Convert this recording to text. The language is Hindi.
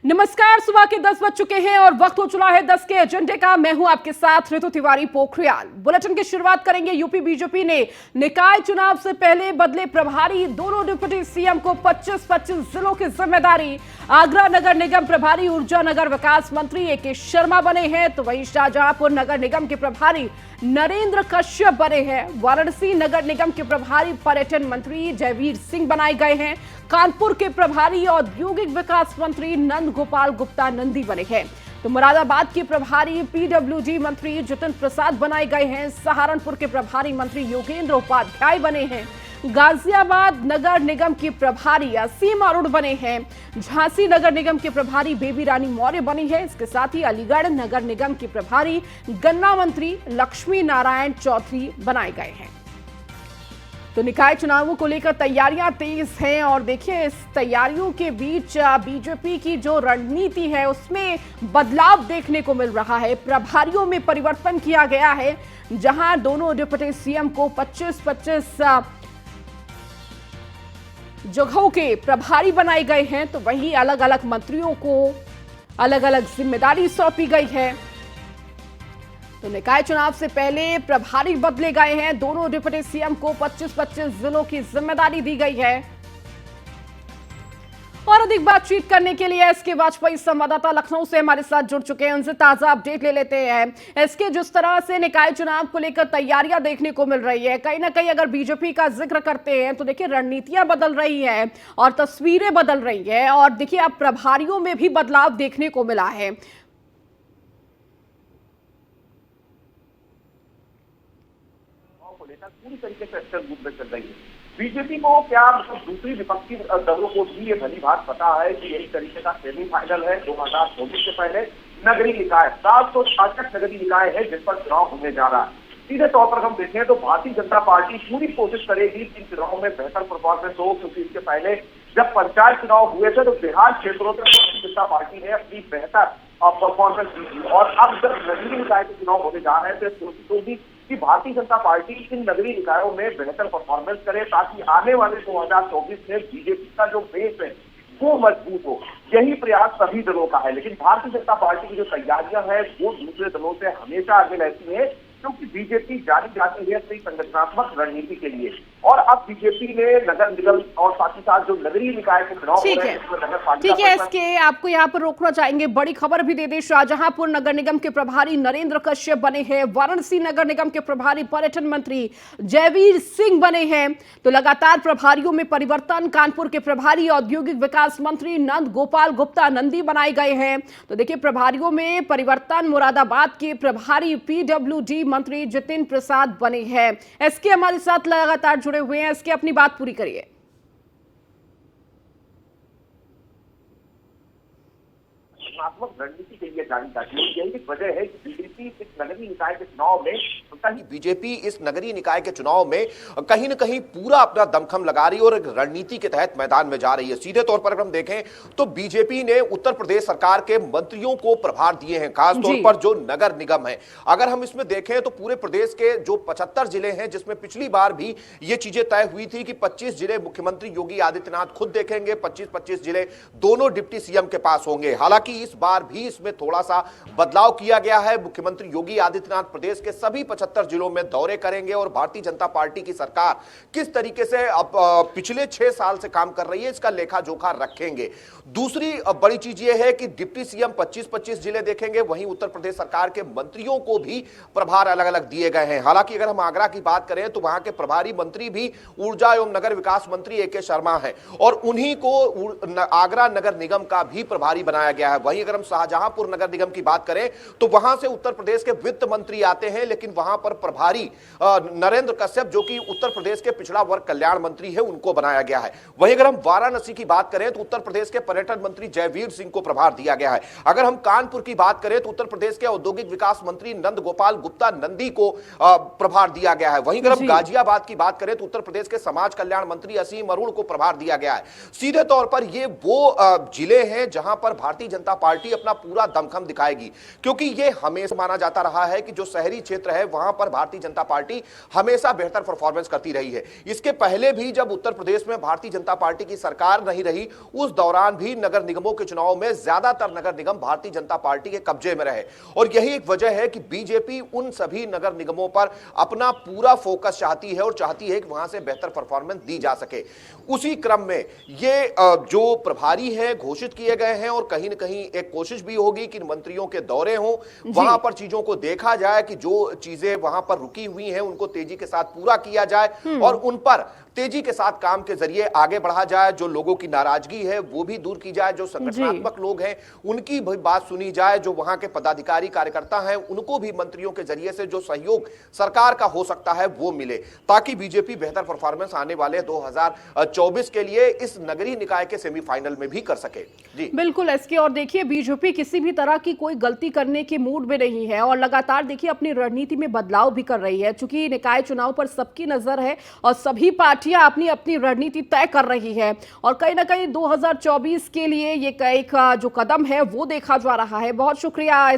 नमस्कार, सुबह के 10 बज चुके हैं और वक्त हो चुका है 10 के एजेंडे का। मैं हूं आपके साथ ऋतु तिवारी पोखरियाल। बुलेटिन की शुरुआत करेंगे। यूपी बीजेपी ने निकाय चुनाव से पहले बदले प्रभारी। दोनों डिप्टी सीएम को 25-25 जिलों की जिम्मेदारी। आगरा नगर निगम प्रभारी ऊर्जा नगर विकास मंत्री ए.के. शर्मा बने हैं, तो वहीं शाहजहांपुर नगर निगम के प्रभारी नरेंद्र कश्यप बने हैं। वाराणसी नगर निगम के प्रभारी पर्यटन मंत्री जयवीर सिंह बनाए गए हैं। कानपुर के प्रभारी औद्योगिक विकास मंत्री नंद गोपाल गुप्ता नंदी बने हैं। तो मुरादाबाद के प्रभारी पीडब्ल्यूडी मंत्री जितिन प्रसाद बनाए गए हैं। सहारनपुर के प्रभारी मंत्री योगेंद्र उपाध्याय बने हैं। गाजियाबाद नगर निगम की प्रभारी असीम अरुण बने हैं। झांसी नगर निगम के प्रभारी बेबी रानी मौर्य बनी है। इसके साथ ही अलीगढ़ नगर निगम के प्रभारी गन्ना मंत्री लक्ष्मी नारायण चौधरी बनाए गए हैं। तो निकाय चुनावों को लेकर तैयारियां तेज हैं और देखिए, इस तैयारियों के बीच बीजेपी की जो रणनीति है उसमें बदलाव देखने को मिल रहा है। प्रभारियों में परिवर्तन किया गया है, जहां दोनों डिप्टी सीएम को 25-25 जगहों के प्रभारी बनाए गए हैं, तो वहीं अलग अलग मंत्रियों को अलग अलग जिम्मेदारी सौंपी गई है। तो निकाय चुनाव से पहले प्रभारी बदले गए हैं। दोनों डिप्टी सीएम को 25-25 जिलों की जिम्मेदारी दी गई है। और अधिक बातचीत करने के लिए एसके वाजपेयी संवाददाता लखनऊ से हमारे साथ जुड़ चुके हैं। उनसे ताजा अपडेट ले लेते हैं। एसके, जिस तरह से निकाय चुनाव को लेकर तैयारियां देखने को मिल रही है, कहीं ना कहीं अगर बीजेपी का जिक्र करते हैं तो देखिए रणनीतियां बदल रही हैं और तस्वीरें बदल रही है, और देखिए अब प्रभारियों में भी बदलाव देखने को मिला है। पूरी तरीके से अक्षर बूथ में चल रही है। बीजेपी को क्या दूसरी विपक्षी दलों को भी ये भली बात पता है कि यही तरीके का सेमीफाइनल है 2024 से पहले नगरीय निकाय 766 नगरीय निकाय है जिन पर चुनाव होने जा रहा है। सीधे तौर पर हम देखें तो भारतीय जनता पार्टी पूरी कोशिश करेगी कि इन चुनावों में बेहतर परफॉर्मेंस हो, क्योंकि इसके पहले जब पंचायत चुनाव हुए थे तो बिहार क्षेत्रों में भारतीय जनता पार्टी ने अपनी बेहतर परफॉर्मेंस दी थी, और अब जब नगरीय निकाय के चुनाव होने जा रहे हैं तो कोशिश होगी कि भारतीय जनता पार्टी इन नगरीय निकायों में बेहतर परफॉर्मेंस करे, ताकि आने वाले 2024 में बीजेपी का जो बेस है वो मजबूत हो। यही प्रयास सभी दलों का है, लेकिन भारतीय जनता पार्टी की जो तैयारियां हैं वो दूसरे दलों से हमेशा आगे रहती है, क्योंकि बीजेपी जानी जाती है अपनी संगठनात्मक रणनीति के लिए। और अब बीजेपी ने नगर निगम और साथ ही साथ जो नगरीय निकाय के चुनाव हो रहे हैं, ठीक है एसके, आपको यहाँ पर रोकना चाहेंगे। बड़ी खबर भी दे दें, शाहजहांपुर नगर निगम के प्रभारी नरेंद्र कश्यप बने हैं। वाराणसी नगर निगम के प्रभारी पर्यटन मंत्री जयवीर सिंह बने हैं। तो लगातार प्रभारियों में परिवर्तन। कानपुर के प्रभारी औद्योगिक विकास मंत्री नंद गोपाल गुप्ता नंदी बनाए गए हैं। तो देखिए प्रभारियों में परिवर्तन। मुरादाबाद के प्रभारी पीडब्ल्यूडी मंत्री जितिन प्रसाद बने हैं। एसके हमारे साथ लगातार जुड़े हुए हैं। इसके अपनी बात पूरी करिए। रणनीति के लिए जानी जाती है, यही वजह है कि बीजेपी इस नगरीय निकाय के चुनाव में बीजेपी इस नगरीय निकाय के चुनाव में कहीं न कहीं पूरा अपना दमखम लगा रही है और एक रणनीति के तहत मैदान में जा रही है। सीधे तौर पर अगर हम देखें तो बीजेपी ने उत्तर प्रदेश सरकार के मंत्रियों को प्रभार दिए हैं, खासतौर पर जो नगर निगम है। अगर हम इसमें देखें तो पूरे प्रदेश के जो 75 जिले हैं, जिसमें पिछली बार भी ये चीजें तय हुई थी कि 25 जिले मुख्यमंत्री योगी आदित्यनाथ खुद देखेंगे, 25-25 जिले दोनों डिप्टी सीएम के पास होंगे। हालांकि इस बार भी इसमें थोड़ा सा बदलाव किया गया है। मुख्यमंत्री योगी आदित्यनाथ प्रदेश के सभी 75 जिलों में दौरे करेंगे और भारतीय जनता पार्टी की सरकार किस तरीके से अब पिछले 6 साल से काम कर रही है इसका लेखा जोखा रखेंगे। दूसरी बड़ी चीज यह है कि डिप्टी सीएम 25-25 जिले देखेंगे, वहीं उत्तर प्रदेश सरकार के मंत्रियों को भी प्रभार अलग अलग दिए गए हैं। हालांकि अगर हम आगरा की बात करें तो वहां के प्रभारी मंत्री भी ऊर्जा एवं नगर विकास मंत्री ए.के. शर्मा है और उन्हीं को आगरा नगर निगम का भी प्रभारी बनाया गया है। वहीं अगर हम शाहजहांपुर नगर निगम की बात करें तो वहां से उत्तर प्रदेश के वित्त मंत्री आते हैं, लेकिन वहां पर प्रभारी नरेंद्र कश्यप जो कि उत्तर प्रदेश के पिछड़ा वर्ग कल्याण मंत्री है उनको बनाया गया है। वहीं अगर हम वाराणसी की बात करें तो उत्तर प्रदेश के पर्यटन मंत्री जयवीर सिंह को प्रभार दिया गया है। अगर हम कानपुर की बात करें तो उत्तर प्रदेश के औद्योगिक विकास मंत्री नंद गोपाल गुप्ता नंदी को प्रभार दिया गया है। वहीं अगर हम गाजियाबाद की बात करें तो उत्तर प्रदेश के समाज कल्याण मंत्री असीम अरुण को प्रभार दिया गया है। सीधे तौर पर ये वो जिले हैं जहां पर भारतीय जनता पार्टी अपना पूरा दमखम दिखाएगी, क्योंकि ये हमेशा माना जाता रहा है कि जो शहरी क्षेत्र है वहां पर भारतीय जनता पार्टी हमेशा बेहतर परफॉर्मेंस करती रही है। इसके पहले भी जब उत्तर प्रदेश में भारतीय जनता पार्टी की सरकार नहीं रही, उस दौरान भी नगर निगमों के चुनाव में ज्यादातर नगर निगम भारतीय जनता पार्टी के कब्जे में रहे। और यही एक वजह है कि बीजेपी उन सभी नगर निगमों पर अपना पूरा फोकस चाहती है और चाहती है कि वहां से बेहतर परफॉर्मेंस दी जा सके। उसी क्रम में ये जो प्रभारी हैं घोषित किए गए हैं और कहीं न कहीं एक कोशिश भी होगी कि मंत्रियों के दौरे हों, वहां पर चीजों को देखा जाए कि जो चीजें वहां पर रुकी हुई हैं उनको तेजी के साथ पूरा किया जाए और उन पर तेजी के साथ काम के जरिए आगे बढ़ा जाए। जो लोगों की नाराजगी है वो भी दूर की जाए, जो संगठनात्मक लोग हैं उनकी भी बात सुनी जाए, जो वहां के पदाधिकारी कार्यकर्ता हैं उनको भी मंत्रियों के जरिए से जो सहयोग सरकार का हो सकता है वो मिले, ताकि बीजेपी बेहतर परफॉर्मेंस आने वाले 2024 के लिए इस नगरीय निकाय के सेमीफाइनल में भी कर सके। जी बिल्कुल एसके, और देखिए बीजेपी किसी भी तरह की कोई गलती करने के मूड में नहीं है और लगातार देखिए अपनी रणनीति में बदलाव भी कर रही है। चूंकि निकाय चुनाव पर सबकी नजर है और सभी पार्टियां अपनी अपनी रणनीति तय कर रही है और कहीं ना कहीं 2024 के लिए ये एक जो कदम है वो देखा जा रहा है। बहुत शुक्रिया।